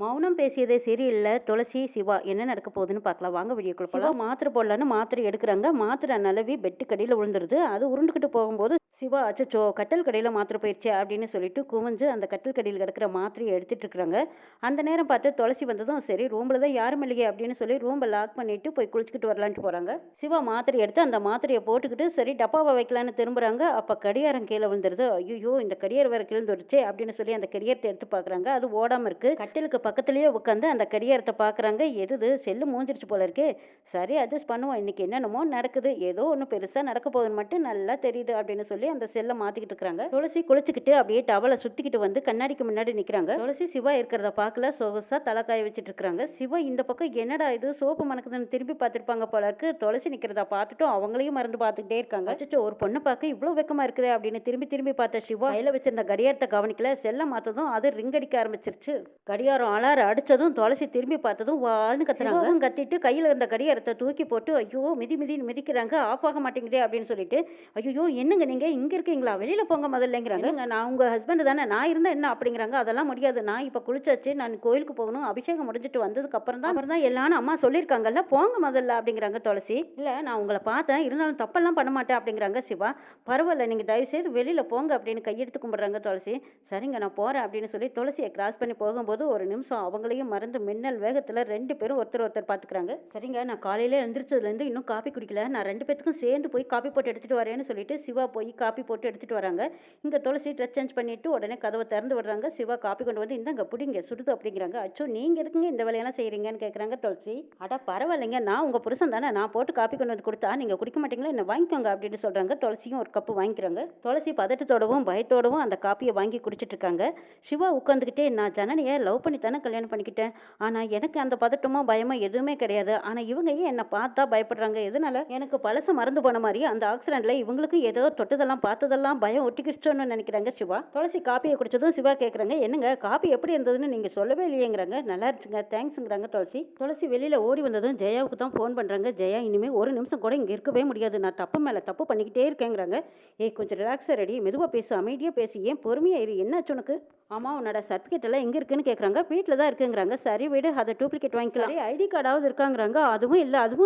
மௌனம் பேசியதே சரியில்ல. துளசி, சிவா என்ன நடக்க போகுதுன்னு பார்க்கலாம். வாங்க வீடியோக்குள்ள போலாம். சிவா மாத்திரை போடலான்னு மாத்திரை எடுக்குறாங்க. மாத்திரை நழுவி பெட்டுக்கு அடியில விழுந்துருது. அது உருண்டுகிட்டு போகும்போது சிவா அச்சச்சோ! கட்டில் கடியில மாத்திரை போயிருச்சே அப்படின்னு சொல்லிட்டு குனிஞ்சு அந்த கட்டில் கடியில கிடக்குற மாத்திரைய எடுத்துட்டு இருக்காங்க. அந்த நேரம் பார்த்து துளசி வந்ததும் சரி ரூம்ல தான் யாரும் இல்லையே அப்படின்னு சொல்லி ரூம்ப லாக் பண்ணிட்டு போய் குளிச்சுக்கிட்டு வரலான்ட்டு போறாங்க. சிவா மாத்திரை எடுத்து அந்த மாத்திரைய போட்டுக்கிட்டு சரி டப்பாவை வைக்கலான்னு திரும்புறாங்க. அப்ப கடியாரம் கீழ விழுந்துருது. ஐய்யய்யோ! இந்த கடியாரம் வேற கிழிந்துடுச்சே அப்படின்னு சொல்லி அந்த கடியாரத்த எடுத்து பார்க்குறாங்க. அது ஓடாம இருக்கு. கட்டிலுக்கு பக்கத்துலயே உட்காந்து அந்த கடியாரத்த பார்க்குறாங்க. எது செல்லு மூஞ்சிருச்சு போல இருக்கே. சரி அட்ஜஸ்ட் பண்ணுவோம். இன்னைக்கு என்னென்னமோ நடக்குது. ஏதோ ஒண்ணு பெருசா நடக்க போகுதுன்னு மட்டும் நல்லா தெரியுது அப்படின்னு சொல்லி அந்த செல்ல மாத்திக்கிட்டு இருக்காங்க. துளசி குளிச்சுக்கிட்டு அப்படியே டவலை சுத்திக்கிட்டு வந்து கண்ணாடிக்கு முன்னாடி நிக்கிறாங்க. துளசி சிவா இருக்கிறத பார்க்கல. சொகுசா தலை காய வச்சுட்டு இருக்காங்க. சிவா இந்த பக்கம் என்னடா இது சோப்பு மணக்குதுன்னு திரும்பி பார்த்திருப்பாங்க போல இருக்கு. துளசி நிக்கிறத பார்த்துட்டும் அவங்களையும் மறந்து பார்த்துக்கிட்டே இருக்காங்க. அச்சச்சோ ஒரு பொண்ணை பார்க்க இவ்வளவு வெக்கமா இருக்குது அப்படின்னு திரும்பி திரும்பி பார்த்த சிவா கையில வச்சிருந்த கடியாரத்தை கவனிக்கல. செல்ல மாத்ததும் அது ரிங் அடிக்க ஆரம்பிச்சிருச்சு. கடியாரம் அலார அடிச்சதும் துளசி திரும்பி பார்த்ததும் வான்னு கத்துறாங்க. கத்திட்டு கையில இருந்த கடியாரத்தை தூக்கி போட்டு ஐயோ மிதி மிதின்னு மிதிக்கிறாங்க. ஆஃப் ஆக மாட்டேங்குதே அப்படின்னு சொல்லிட்டு ஐயோ என்னங்க நீங்க இங்க இருக்கீங்களா வெளியில போங்க முதல்லங்கிறாங்க. நான் உங்க ஹஸ்பண்ட் தானே நான் இருந்தா என்ன அப்படிங்கிறாங்க. அதெல்லாம் முடியாது. நான் இப்ப குளிச்சாச்சு. நான் கோயிலுக்கு போகணும். அபிஷேகம் முடிஞ்சிட்டு வந்ததுக்கு அப்புறம் தான் எல்லாரும் அம்மா சொல்லியிருக்காங்கல்ல போங்க முதல்ல அப்படிங்கிறாங்க துளசி. இல்ல நான் உங்களை பார்த்தேன் இருந்தாலும் தப்பெல்லாம் பண்ண மாட்டேன் அப்படிங்கிறாங்க சிவா. பரவாயில்ல நீங்க தயவு செய்து வெளியில போங்க அப்படின்னு கையெடுத்து கும்பிடுறாங்க துளசி. சரிங்க நான் போறேன் அப்படின்னு சொல்லி துளசியை கிராஸ் பண்ணி போகும்போது ஒரு நிமிஷம் அவங்களையும் மறந்து மின்னல் வேகத்துல ரெண்டு பேரும் ஒருத்தர் ஒருத்தர் பாத்துக்கிறாங்க. சரிங்க நான் காலையில எழுந்திரிச்சதுல இருந்து இன்னும் காப்பி குடிக்கல. நான் ரெண்டு பேத்துக்கும் சேர்ந்து போய் காப்பி போட்டு எடுத்துட்டு வரேன்னு சொல்லிட்டு சிவா போய் காப்பி போட்டு எடுத்துட்டு வராங்க. இங்க துளசி ட்ரெஸ் சேஞ்ச் பண்ணிட்டு உடனே கதவை திறந்து விடுறாங்க. சிவா காப்பி கொண்டு வந்து இந்தாங்க புடிங்க சுடுது அப்படிங்கிறாங்க. அச்சோ நீங்க எதுக்குங்க இந்த வேலையெல்லாம் செய்யறீங்கன்னு கேக்குறாங்க துளசி. அட பரவாயில்லைங்க நான் உங்க புருஷன் தானே நான் போட்டு காப்பி கொண்டு வந்து கொடுத்தா நீங்க குடிக்க மாட்டீங்களா என்ன வாங்கிக்கோங்க அப்படின்னு சொல்றாங்க. துளசியும் ஒரு கப்பு வாங்கிக்கிறாங்க. துளசி பதட்டத்தோடவும் பயத்தோடவும் அந்த காப்பியை வாங்கி குடிச்சிட்டு இருக்காங்க. சிவா உட்காந்துக்கிட்டே நான் ஜனனியை லவ் பண்ணி தானே கல்யாணம் பண்ணிக்கிட்டேன். ஆனா எனக்கு அந்த பதட்டமோ பயமோ எதுவுமே கிடையாது. ஆனா இவங்க ஏன் என்ன பார்த்தா பயப்படுறாங்க எதனால எனக்கு பழச மறந்து போன மாதிரி அந்த ஆக்சிடென்ட்ல இவங்களுக்கும் ஏதோ தொட்டதெல்லாம் பார்த்ததெல்லாம் பயம் ஒட்டிக்கிச்சோன்னு நினைக்கிறாங்க சிவா. துளசி காப்பியை குடிச்சதும் சிவா கேட்குறாங்க என்னங்க காப்பி எப்படி இருந்ததுன்னு நீங்க சொல்லவே இல்லையேங்கிறாங்க. நல்லா இருந்துச்சுங்க தேங்க்ஸுங்கிறாங்க துளசி. துளசி வெளியில ஓடி வந்ததும் ஜெயாவுக்கு தான் ஃபோன் பண்றாங்க. ஜெயா இனிமே ஒரு நிமிஷம் கூட இங்க இருக்கவே முடியாது. நான் தப்பு மேல தப்பு பண்ணிக்கிட்டே இருக்கேங்கிறாங்க. ஏய் கொஞ்சம் ரிலாக்ஸா ரெடி மெதுவா பேசு அமைதியா பேசி ஏன் பொறுமையா இரு என்னாச்சு உனக்கு. ஆமா உன்னோட சர்டிஃபிகேட் எல்லாம் எங்க இருக்குன்னு கேக்குறாங்க. வீட்டில் தான் இருக்குங்கிறாங்க. சரி வீடு அதை டூப்ளிகேட் வாங்கிக்கலாம். சரி ஐடி கார்டாவது இருக்காங்கிறாங்க. அதுவும்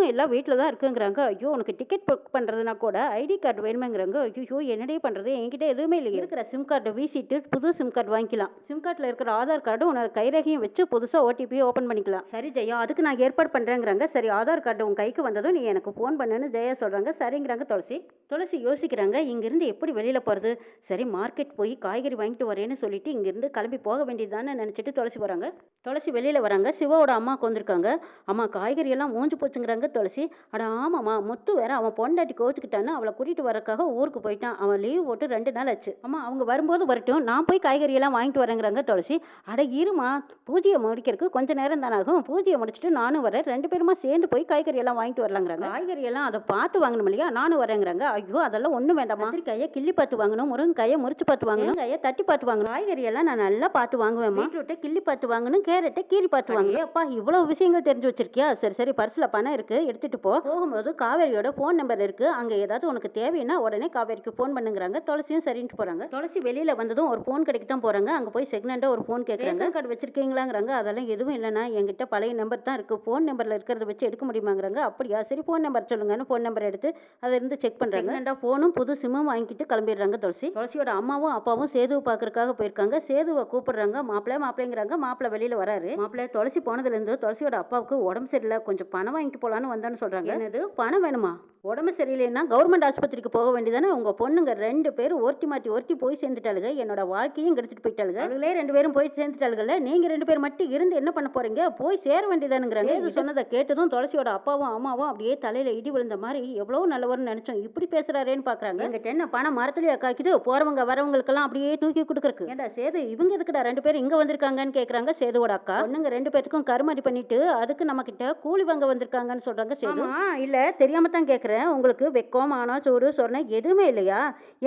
இல்லை வீட்டில் தான் இருக்குங்கிறாங்க. ஐயோ உனக்கு டிக்கெட் புக் பண்ணுறதுனா கூட ஐடி கார்டு வேணுமேங்கிறாங்க. ஐயோ என்னடே பண்ணுறது என்கிட்ட எதுவுமே இல்லை. இருக்கிற சிம் கார்டை வீசிட்டு புது சிம் கார்டு வாங்கிக்கலாம். சிம் கார்டில் இருக்கிற ஆதார் கார்டு உன்னோட கைரேகையும் வச்சு புதுசாக ஓடிபி ஓப்பன் பண்ணிக்கலாம். சரி ஜெயா அதுக்கு நான் ஏற்பாடு பண்ணுறேங்கிறாங்க. சரி ஆதார் கார்டு உன் கைக்கு வந்ததும் நீ எனக்கு ஃபோன் பண்ணுன்னு ஜெயா சொல்கிறாங்க. சரிங்கிறாங்க துளசி. துளசி யோசிக்கிறாங்க இங்கிருந்து எப்படி வெளியில் போகிறது. சரி மார்க்கெட் போய் காய்கறி வாங்கிட்டு வரேன்னு சொல்லிட்டு இங்கிருந்து கிளம்பி போக வேண்டியதுதானே நினச்சிட்டு துளசி போகிறாங்க. துளசி வெளியில் வராங்க. சிவாவோட அம்மாவுக்கு வந்திருக்காங்க. அம்மா காய்கறி எல்லாம் மூஞ்சி போச்சுங்கிறாங்க துளசி. அட ஆமாம்மா முத்து வேற அவன் பொண்டாட்டி கோத்துக்கிட்டான்னு அவளை கூட்டிகிட்டு வரக்காக ஊருக்கு போயிட்டான். அவன் லீவ் போட்டு 2 நாள் ஆச்சு. அம்மா அவங்க வரும்போது வரட்டும் நான் போய் காய்கறி எல்லாம் வாங்கிட்டு வரேங்கிறாங்க துளசி. அட இருமா பூஜையை முடிக்கிறதுக்கு கொஞ்சம் நேரம் தானே ஆகும். பூஜையை முடிச்சுட்டு நானும் வரேன் 2 பேருமா சேர்ந்து போய் காய்கறி எல்லாம் வாங்கிட்டு வரலாங்கிறாங்க. காய்கறி எல்லாம் அதை பார்த்து வாங்கணும் இல்லையா நானும் வரேங்கிறாங்க. ஐயோ அதெல்லாம் ஒன்றும் வேண்டாம். கத்திரிக்காயை கிள்ளி பார்த்து வாங்கணும். முருங்கைக்காயை முறிச்சு பார்த்து வாங்கணும். கையை தட்டி பார்த்து வாங்கணும். காய்கறி எல்லாம் நான் நல்லா பார்த்து வாங்குவேன். பீட்ரூட்டை கிள்ளி பார்த்து வாங்கணும். கேரட்டை கீறி பார்த்து வாங்க. அப்பா இவ்வளவு விஷயங்கள் தெரிஞ்சு வச்சிருக்கியா. சரி சரி பர்ஸ்ல பணம் இருக்கு எடுத்துட்டு போ. போகும்போது காவேரியோட ஃபோன் நம்பர் இருக்கு. அங்க ஏதாவது உனக்கு தேவைன்னா உடனே காவேரிக்கு ஃபோன் பண்ணுங்கிறாங்க. துளசியும் சரின்ட்டு போறாங்க. துளசி வெளியில வந்ததும் ஒரு ஃபோன் கடைக்கு தான் போறாங்க. அங்க போய் செகண்டா ஒரு ஃபோன் கேட்கறாங்க. கார்டு வச்சிருக்கீங்களாங்கிறாங்க. அதெல்லாம் எதுவும் இல்லைன்னா என்கிட்ட பழைய நம்பர் தான் இருக்கு. ஃபோன் நம்பர்ல இருக்கிறத வச்சு எடுக்க முடியுமாங்கிறாங்க. அப்படியா சரி ஃபோன் நம்பர் சொல்லுங்கன்னு ஃபோன் நம்பர் எடுத்து அதை இருந்து செக் பண்றாங்க. ரெண்டா ஃபோனும் புது சிம்மும் வாங்கிட்டு கிளம்பிடுறாங்க துளசி. துளசியோட அம்மாவும் அப்பாவும் சேதுவை பாக்குறதுக்காக போயிருக்காங்க. சேதுவை கூப்பிடுறாங்க. மாப்பிள்ளைங்கிறாங்க. மாப்பிள்ளை வெளியில வராரு. மாப்பிள்ளை துளசி போனதுல இருந்து துளசியோட அப்பாவுக்கு உடம்பு சரியில்லை கொஞ்சம் பணம் வாங்கிட்டு போலான்னு வந்தான்னு சொல்றாங்க. என்னது பணம் வேணுமா. உடம்பு சரியில்லைன்னா கவர்மெண்ட் ஆஸ்பத்திரிக்கு போக வேண்டியதானே. உங்க பொண்ணுங்க 2 பேரும் ஒருத்தி மாற்றி ஒருத்தி போய் சேர்ந்துட்டாளுங்க. என்னோட வாழ்க்கையும் கெடுத்துட்டு போயிட்டாளுங்க. அவங்களே 2 பேரும் போய் சேர்ந்துட்டாளுங்கல்ல. நீங்க 2 பேர் மட்டும் இருந்து என்ன பண்ண போறீங்க. போய் சேர வேண்டியதானுங்கிறாங்க. இது சொன்னதை கேட்டதும் துளசியோட அப்பாவும் அம்மாவும் அப்படியே தலையில இடி விழுந்த மாதிரி எவ்வளவு நல்லவர்னு நினைச்சோம். இப்படி பேசுறாரேன்னு பாக்குறாங்க. எங்கிட்ட என்ன பணம் மரத்துலயே காய்க்குது. போறவங்க வரவங்களுக்கெல்லாம் அப்படியே தூக்கி கொடுக்கறக்கு. ஏண்டா சேது இவங்க எதுக்குடா 2 பேரும் இங்க வந்திருக்காங்கன்னு கேக்குறாங்க. சேதுவோட அக்கா பொண்ணுங்க 2 பேருக்கும் கருமாதி பண்ணிட்டு அதுக்கு நம்ம கிட்ட கூலி வாங்க வந்திருக்காங்கன்னு சொல்றாங்க. சேது இல்ல தெரியாம தான் கேக்குறேன். கேட்குறேன், உங்களுக்கு வெக்கம், மானம், சூடு, சொரணை எதுவுமே இல்லையா?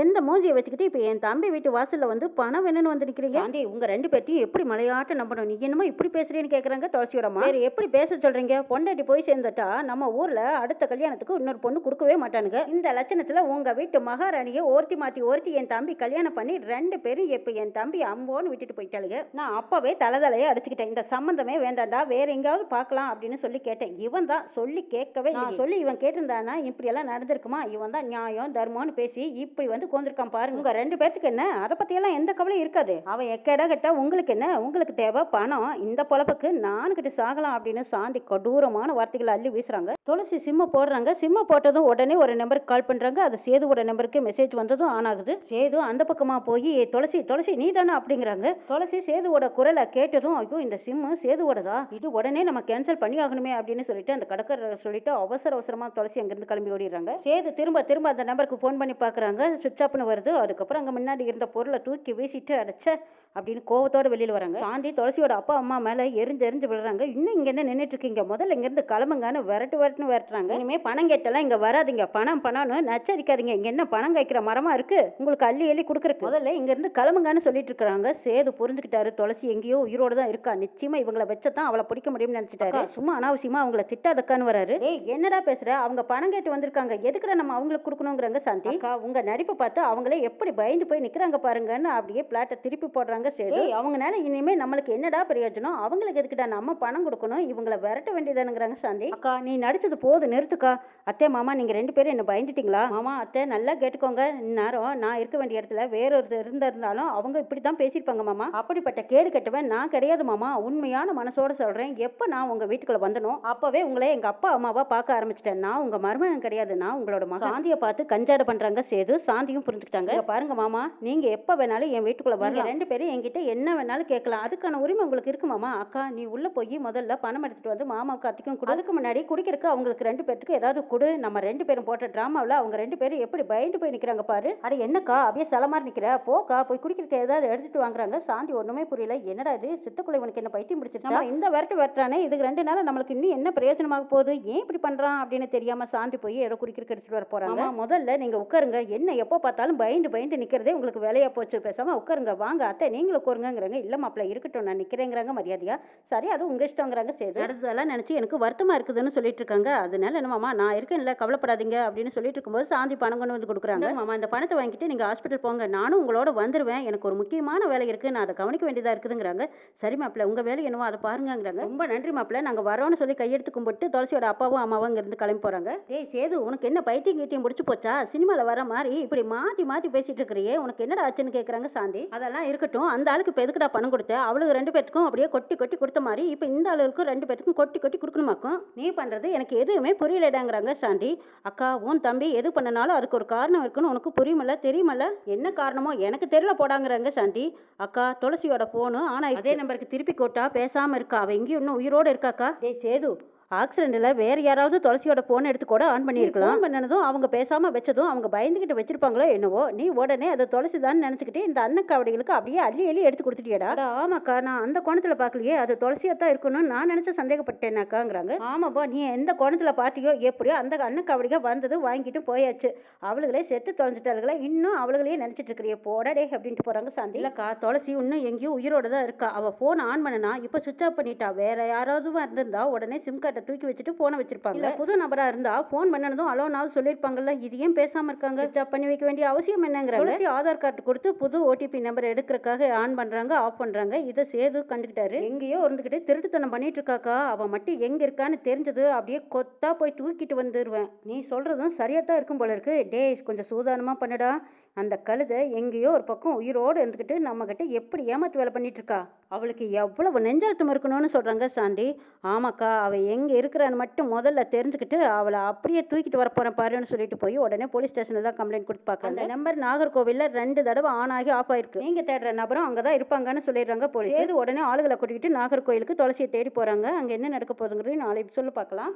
எந்த மூஞ்சிய வச்சுக்கிட்டு இப்ப என் தம்பி வீட்டு வாசல்ல வந்து பணம் வேணும்னு வந்து நிக்கிறீங்க? சாந்தி, உங்க 2 பேத்தையும் எப்படி மலையாட்ட நம்பணும்? நீ என்னமோ இப்படி பேசுறேன்னு கேட்குறாங்க துளசியோட அம்மா. வேற எப்படி பேச சொல்றீங்க? பொண்டாட்டி போய் சேர்ந்துட்டா நம்ம ஊர்ல அடுத்த கல்யாணத்துக்கு இன்னொரு பொண்ணு கொடுக்கவே மாட்டானுங்க. இந்த லட்சணத்துல உங்க வீட்டு மகாராணியை ஒருத்தி மாத்தி ஒருத்தி என் தம்பி கல்யாணம் பண்ணி 2 பேரும் இப்ப என் தம்பி அம்போன்னு விட்டுட்டு போயிட்டாளுங்க. நான் அப்பவே தலையை அடிச்சுக்கிட்டேன். இந்த சம்பந்தமே வேண்டாண்டா, வேற எங்கேயாவது பார்க்கலாம் அப்படின்னு சொல்லி கேட்டேன். இவன் தான் சொல்லி கேட்கவே இல்லை. சொல்லி இவன் கேட்டிருந்தானா இப்படி எல்லாம் நடந்திருக்குமா? இவன் தான் நியாயம் தர்மம்னு பேசி இப்படி வந்து கோந்திருக்கான் பாருங்க. உங்க 2 பேத்துக்கு என்ன அதை பத்தியெல்லாம் எந்த கவலையும் இருக்காது. அவன் எக்கடா கேட்டா உங்களுக்கு என்ன? உங்களுக்கு தேவை பணம். இந்த பொழப்புக்கு நானுக்கிட்டு சாகலாம் அப்படின்னு சாந்தி கொடூரமான வார்த்தைகளை அள்ளி வீசுறாங்க. துளசி சிம்ம போடுறாங்க. சிம்ம போட்டதும் உடனே ஒரு நம்பருக்கு கால் பண்றாங்க. அது சேதுவோட நம்பருக்கு மெசேஜ் வந்ததும் ஆன் ஆகுது. சேது அந்த பக்கமா போய் துளசி துளசி நீ தானே அப்படிங்கிறாங்க. துளசி சேதுவோட குரலை கேட்டதும் ஐயோ இந்த சிம்மு சேதுவோடதா, இது உடனே நம்ம கேன்சல் பண்ணி ஆகணுமே அப்படின்னு சொல்லிட்டு அந்த கடற்கரை சொல்லிட்டு அவசர அவசரமா துளசி அங்கிருந்து கிளம்பி ஓடிடுறாங்க. சேது திரும்ப திரும்ப அந்த நம்பருக்கு போன் பண்ணி பாக்குறாங்க. சுவிட்ச் ஆப்னு வருது. அதுக்கப்புறம் அங்க முன்னாடி இருந்த பொருளை தூக்கி வீசிட்டு அடைச்ச அப்படின்னு கோவத்தோட வெளியில வராங்க. சாந்தி துளசியோட அப்பா அம்மா மேல எரிஞ்சு விழுறாங்க. இன்னும் இங்க என்ன நின்றுட்டு இருக்கீங்க? முதல்ல இங்க இருந்து கிளம்புங்கன்னு விரட்டுன்னு விரட்டுறாங்க. இனிமே பணம் கேட்டெல்லாம் இங்க வராதிங்க. பணம்னு நச்சரிக்காதீங்க. இங்க என்ன பணம் காய்க்கிற மரமா இருக்கு உங்களுக்கு அள்ளி கொடுக்குறக்கு? முதல்ல இங்க இருந்து கிளம்புங்கன்னு சொல்லிட்டு இருக்காங்க. சேது புரிஞ்சுக்கிட்டாரு துளசி எங்கேயோ உயிரோட தான் இருக்கா. நிச்சயமா இவங்களை வச்சதான் அவளை பிடிக்க முடியும்னு நினைச்சிட்டாரு. சும்மா அனாவசியமா அவங்கள திட்டாதக்கான்னு வராரு. ஏய் என்னடா பேசுற? அவங்க பணம் கேட்டு வந்திருக்காங்க, எதுக்குடா நம்ம அவங்களுக்கு கொடுக்கணுங்கிறாங்க. சாந்தி உங்க நடிப்பை பார்த்து அவங்களே எப்படி பயந்து போய் நிக்கிறாங்க பாருங்கன்னு அப்படியே பிளாட்டை திருப்பி போடுறாங்க. சேது அவங்கனால இனிமே நம்மளுக்கு என்னடா பிரயோஜனம்? அவங்களுக்கு எதுக்குடா நம்ம பணம் கொடுக்கணும்? இவங்களை விரட்ட வேண்டியதானுங்கிறாங்க. சாந்தி அக்கா நீ நடிச்சது போது நிறுத்துக்கா. அத்தை மாமா நீங்க 2 பேரும் என்ன பயந்துட்டீங்களா? மாமா அத்தை நல்லா கேட்டுக்கோங்க. இந்நேரம் நான் இருக்க வேண்டிய இடத்துல வேறொருத்தர் இருந்தாலும் அவங்க இப்படித்தான் பேசியிருப்பாங்க மாமா. அப்படிப்பட்ட கேடு கட்டுவேன் நான் கிடையாது மாமா. உண்மையான மனசோட சொல்றேன். எப்ப நான் உங்க வீட்டுக்குள்ள வந்தனோ அப்பவே உங்களை எங்க அப்பா அம்மாவா பார்க்க ஆரம்பிச்சிட்டேன். நான் உங்க மருமகன் கிடையாது, நான் உங்களோட மகன். சாந்தியை பார்த்து கஞ்சாட பண்றாங்க சேது. சாந்தியும் புரிஞ்சுக்கிட்டாங்க. பாருங்க மாமா, நீங்க எப்ப வேணாலும் என் வீட்டுக்குள்ள வரலாம். 2 பேரும் என்கிட்ட என்ன வேணாலும் கேட்கலாம். அதுக்கான உரிமை உங்களுக்கு இருக்கு மாமா. அக்கா நீ உள்ள போய் முதல்ல பணம் எடுத்துட்டு வந்து மாமாவுக்கு அத்திக்கும் கொடு. அதுக்கு முன்னாடி குடிக்கிறதுக்கு அவங்களுக்கு 2 பேருக்கு ஏதாவது கொடு. நம்ம 2 பேரும் போட்ட டிராமாவில் அவங்க 2 பேரும் எப்படி பயந்து போய் நிக்கிறாங்க பாரு. அட என்னக்கா அப்படியே சலமாரி நிக்கிற? போக்கா போய் குடிக்கிறதுக்கு ஏதாவது எடுத்துட்டு வாங்குறாங்க. சாந்தி ஒண்ணுமே புரியல. என்னடா இது சித்துக்குள்ள இவனுக்கு என்ன பைத்தியம் பிடிச்சிருச்சா? இந்த விரட்டுறானே இதுக்கு 2 நாள் நம்மளுக்கு இன்னும் என்ன பிரயோஜனமாக போகுது? ஏன் இப்படி பண்றான் அப்படின்னு தெரியாம சாந்தி போய் ஏதோ குடிக்கிறதுக்கு எடுத்துட்டு வர போறாங்க. முதல்ல நீங்க உட்காருங்க. என்ன எப்போ பார்த்தாலும் பயந்து நிக்கிறதே உங்களுக்கு வேலையா போச்சு. பேசாம உட்காருங்க. வாங்க அத்தை நீங்களும் உட்காருங்கிறாங்க. இல்ல மாப்பிள்ள இருக்கட்டும் நான் நிக்கிறேங்கிறாங்க மரியாதையா. சரி அது உங்க இஷ்டங்கிறாங்க. சரி நடந்ததெல்லாம் நினைச்சு எனக்கு வருத்தமா இருக்குதுன்னு சொல்லிட்டு இருக்காங்க. அதனால என்ன மாமா நான் இருக்கேன்ல கவலைப்படாதீங்க அப்படின்னு சொல்லிட்டு இருக்கும்போது சாந்தி பணம் கொண்டு வந்து கொடுக்குறாங்க. மாமா இந்த பணத்தை வாங்கிட்டு நீங்க ஹாஸ்பிட்டல் போங்க, நானும் உங்களோட வந்துருவேன். எனக்கு ஒரு முக்கியமான வேலை இருக்கு, நான் அதை கவனிக்க வேண்டியதா இருக்குதுங்கிறாங்க. சரி மாப்பிள்ள உங்க வேலை என்னவோ அதை பாருங்கிறாங்க. ரொம்ப நன்றி மாப்பிள்ள, நாங்க வரோம்னு சொல்லி கையெடுத்து கும்பிட்டு துளசியோட அப்பாவும் அம்மாவும் இங்க இருந்து கிளம்பி போறாங்க. ஏய் சேது உனக்கு என்ன பைத்தியம் கீட்டியம் முடிச்சு போச்சா? சினிமால வர மாதிரி இப்படி மாத்தி பேசிட்டு இருக்கிறியே, உனக்கு என்னடா ஆச்சுன்னு கேக்குறாங்க. சாந்தி அதெல்லாம் இருக்கட்டும், அந்த ஆளுக்கு இப்ப எதுக்குடா பணம் கொடுத்த? அவளுக்கு 2 பேத்துக்கும் அப்படியே கொட்டி கொடுத்த மாதிரி இப்ப இந்த ஆளுக்கும் 2 பேத்துக்கும் கொட்டி கொடுக்கணுமாக்கும். நீ பண்றது எனக்கு எதுவுமே புரியலடாங்கிறாங்க. சாந்தி அக்கா உன் தம்பி எது பண்ணனாலும் அதுக்கு ஒரு காரணம் இருக்குன்னு உனக்கு புரியுமல்ல தெரியுமல்ல? என்ன காரணமோ எனக்கு தெரியல போடாங்கிறாங்க. சாந்தி அக்கா துளசியோட போனு ஆனா அதே நம்பருக்கு திருப்பி போட்டா பேசாம இருக்கா. அவ எங்கேயும் இன்னும் உயிரோட இருக்காக்கா. டேய் சேது ஆக்சிடென்ட்ல வேற யாராவது துளசியோட போன் எடுத்து கூட ஆன் பண்ணியிருக்கலாம். பண்ணனதும் அவங்க பேசாம வச்சதும் அவங்க பயந்துகிட்டு வச்சிருப்பாங்களோ என்னவோ. நீ உடனே அது துளசி தான் நினைச்சுக்கிட்டு இந்த அன்னக்காவடிகளுக்கு அப்படியே அள்ளி எடுத்து கொடுத்துட்டியடா. ஆமாக்கா நான் அந்த கோணத்துல பாக்கலையே, அது துளசியா தான் இருக்கணும்னு நான் நினைச்சு சந்தேகப்பட்டேனாக்காங்கிறாங்க. ஆமாப்பா நீ எந்த கோணத்துல பாத்தியோ எப்படியோ அந்த அன்னக்காவடிக வந்தது வாங்கிட்டு போயாச்சு. அவளுகளே செத்து தொலைஞ்சிட்டாளுகளே, இன்னும் அவளுகளையே நினைச்சிட்டு இருக்கிறிய போடடே அப்படின்ட்டு போறாங்க. சாந்தி இல்லக்கா துளசி இன்னும் எங்கேயும் உயிரோட தான் இருக்கா. அவ போன் ஆன் பண்ணனா இப்ப சுவிச் ஆஃப் பண்ணிட்டா. வேற யாராவது இருந்திருந்தா உடனே சிம் கார்டை தூக்கி வச்சுட்டு போனை வச்சிருப்பாங்க. புது நபரா இருந்தா போன் பண்ணனதும் அலோனாவது சொல்லிருப்பாங்கல்ல. இது ஏன் பேசாம இருக்காங்க? சுவிச் ஆஃப் பண்ணி வைக்க வேண்டிய அவசியம் என்னங்கிறாங்க. துளசி ஆதார் கார்டு கொடுத்து புது ஓடிபி நம்பர் எடுக்கிறதுக்காக ஆன் பண்றாங்க ஆஃப் பண்றாங்க. இதை சேது கண்டுக்கிட்டாரு. எங்கேயோ இருந்துகிட்டு திருட்டுத்தனம் பண்ணிட்டு இருக்காக்கா. அவ மட்டும் எங்க இருக்கான்னு தெரிஞ்சது அப்படியே கொத்தா போய் தூக்கிட்டு வந்துருவேன். நீ சொல்றதும் சரியா தான் இருக்கும் போல இருக்கு. டே கொஞ்சம் சூதானமா பண்ணுடா. அந்த கழுதை எங்கேயோ ஒரு பக்கம் உயிரோடு இருந்துக்கிட்டு நம்ம கிட்ட எப்படி ஏமாத்து வேலை பண்ணிட்டு இருக்கா. அவளுக்கு எவ்வளவு நெஞ்சழுத்தம் இருக்கணும்னு சொல்றாங்க. சாண்டி ஆமாக்கா அவ எங்க இருக்கிறான்னு மட்டும் முதல்ல தெரிஞ்சுக்கிட்டு அவளை அப்படியே தூக்கிட்டு வர போறேன் பாருன்னு சொல்லிட்டு போய் உடனே போலீஸ் ஸ்டேஷன்ல தான் கம்ப்ளைண்ட் கொடுத்து பார்க்க. அந்த நம்பர் நாகர்கோவில்ல 2 தடவை ஆன் ஆகி ஆஃப் ஆயிருக்கு. நீங்க தேடுற நபரும் அங்கதான் இருப்பாங்கன்னு சொல்லிடுறாங்க போலீஸ். உடனே ஆளுகளை கூட்டிக்கிட்டு நாகர்கோவிலுக்கு துளசியை தேடி போறாங்க. அங்க என்ன நடக்க போகுதுங்கிறது நாளை சொல்ல பார்க்கலாம்.